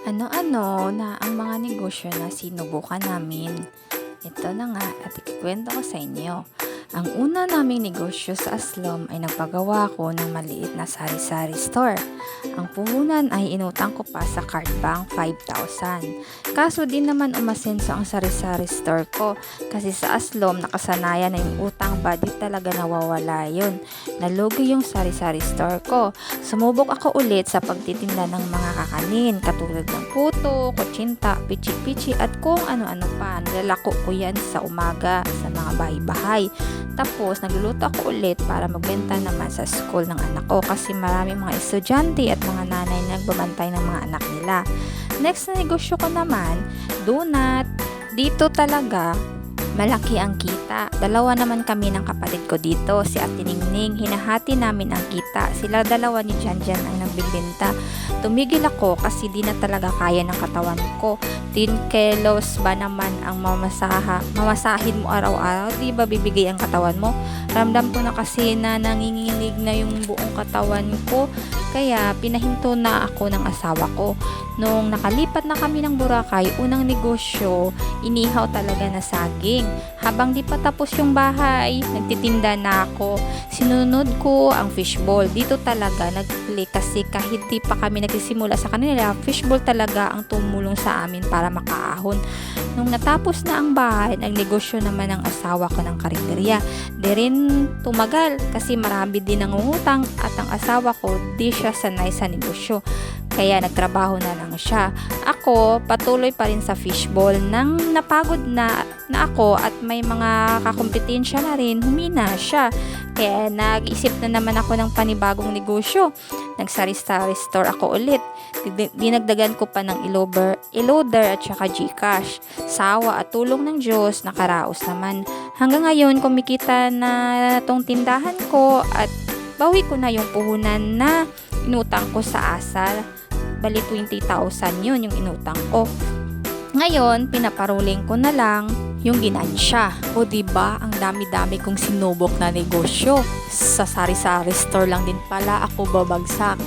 Ano-ano na ang mga negosyo na sinubukan namin. Ito na nga at ikikwento ko sa inyo. Ang una naming negosyo sa Aslom ay nagpagawa ko ng maliit na sari-sari store. Ang puhunan ay inutang ko pa sa card bank 5,000. Kaso din naman umasenso ang sari-sari store ko kasi sa Aslom nakasanayan na yung utang ba di talaga nawawala yun. Nalugi yung sari-sari store ko. Sumubok ako ulit sa pagtitinda ng mga kakanin katulad ng puto, kutsinta, pichi-pichi at kung ano-ano pa. Nilalako ko yan sa umaga sa mga bahay-bahay. Tapos, nagluluto ako ulit para magbenta naman sa school ng anak ko kasi maraming mga estudyante at mga nanay na nagbabantay ng mga anak nila. Next na negosyo ko naman, donut. Dito talaga, malaki ang kita. Dalawa naman kami ng kapatid ko dito, si Ate Ningning. Hinahati namin ang kita. Sila dalawa ni Janjan ang nagbibenta. Tumigil ako kasi di na talaga kaya ng katawan ko. 10 kilos ba naman ang mamasahin mo araw-araw? Di ba bibigay ang katawan mo? Ramdam ko na kasi na nanginginig na yung buong katawan ko. Kaya pinahinto na ako ng asawa ko. Nung nakalipat na kami ng Boracay, unang negosyo, inihaw talaga na saging. Habang di pa tapos yung bahay, nagtitinda na ako. Sinunod ko ang fishball. Dito talaga nag-click kasi kahit di pa kami nagsisimula sa kanila, fishball talaga ang tumulong sa amin para makaahon. Nung natapos na ang bahay, nagnegosyo naman ang asawa ko ng karinderya. Di rin tumagal kasi marami din nangungutang at ang asawa ko di siya sanay sa negosyo. Kaya nagtrabaho na lang siya. Ako, patuloy pa rin sa fishball. Nang napagod na ako at may mga kakompetensya na rin, humina siya. Kaya nag-isip na naman ako ng panibagong negosyo. Nagsari-sari store ako ulit. Dinagdagan ko pa ng e-loader at saka GCash. Sawa at tulong ng Diyos, nakaraos naman. Hanggang ngayon, kumikita na tong tindahan ko at bawi ko na yung puhunan na inutang ko sa asal. Bali 20,000 yun yung inutang ko. Ngayon, pinaparuling ko na lang yung ginansya. O diba, ang dami-dami kong sinubok na negosyo. Sa sari-sari store lang din pala ako babagsak.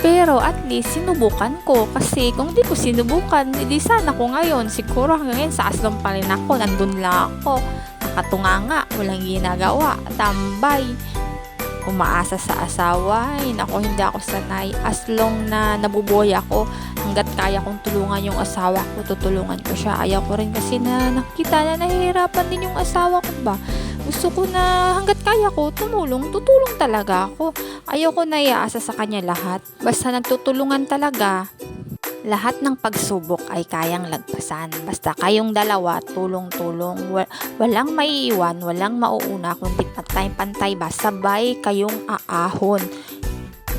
Pero at least sinubukan ko kasi kung di ko sinubukan, edi sana ko ngayon. Siguro hanggang ngayon sa Aslom pa rin ako, nandun lang ako. Nakatunganga, walang ginagawa, tambay. Umaasa sa asawa, ay nako hindi ako sanay. As long na nabubuhay ako, hanggat kaya kong tulungan yung asawa ko, tutulungan ko siya. Ayaw ko rin kasi na nakita na nahihirapan din yung asawa ko ba. Gusto ko na hanggat kaya ko, tutulong talaga ako. Ayaw ko na iaasa sa kanya lahat. Basta nagtutulungan talaga. Lahat ng pagsubok ay kayang lagpasan. Basta kayong dalawa, tulong-tulong. Walang maiiwan, walang mauuna, kundi pantay-pantay ba? Sabay kayong aahon.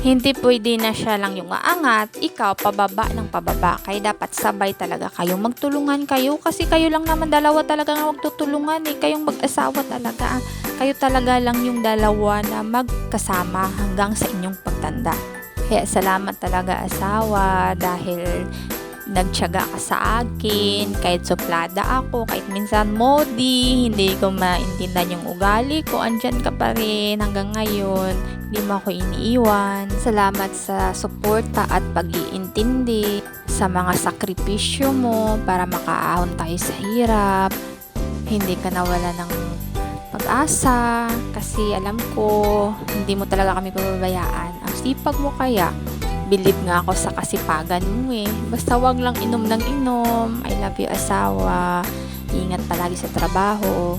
Hindi pwede na siya lang yung aangat, ikaw pababa ng pababa. Kaya dapat sabay talaga kayong magtulungan kayo. Kasi kayo lang naman dalawa talaga nga magtutulungan eh. Kayong mag-asawa talaga. Kayo talaga lang yung dalawa na magkasama hanggang sa inyong pagtanda. Kaya salamat talaga asawa dahil nagtiyaga ka sa akin, kahit suplada ako, kahit minsan modi, hindi ko maintindihan yung ugali ko, andyan ka pa rin hanggang ngayon, hindi mo ako iniiwan. Salamat sa suporta at pag-iintindi sa mga sakripisyo mo para makaahon tayo sa hirap. Hindi ka nawala ng pag-asa kasi alam ko hindi mo talaga kami pababayaan. Ang sipag mo kaya, believe nga ako sa kasipagan mo eh. Basta wag lang inom ng inom. I love you asawa. Ingat palagi sa trabaho.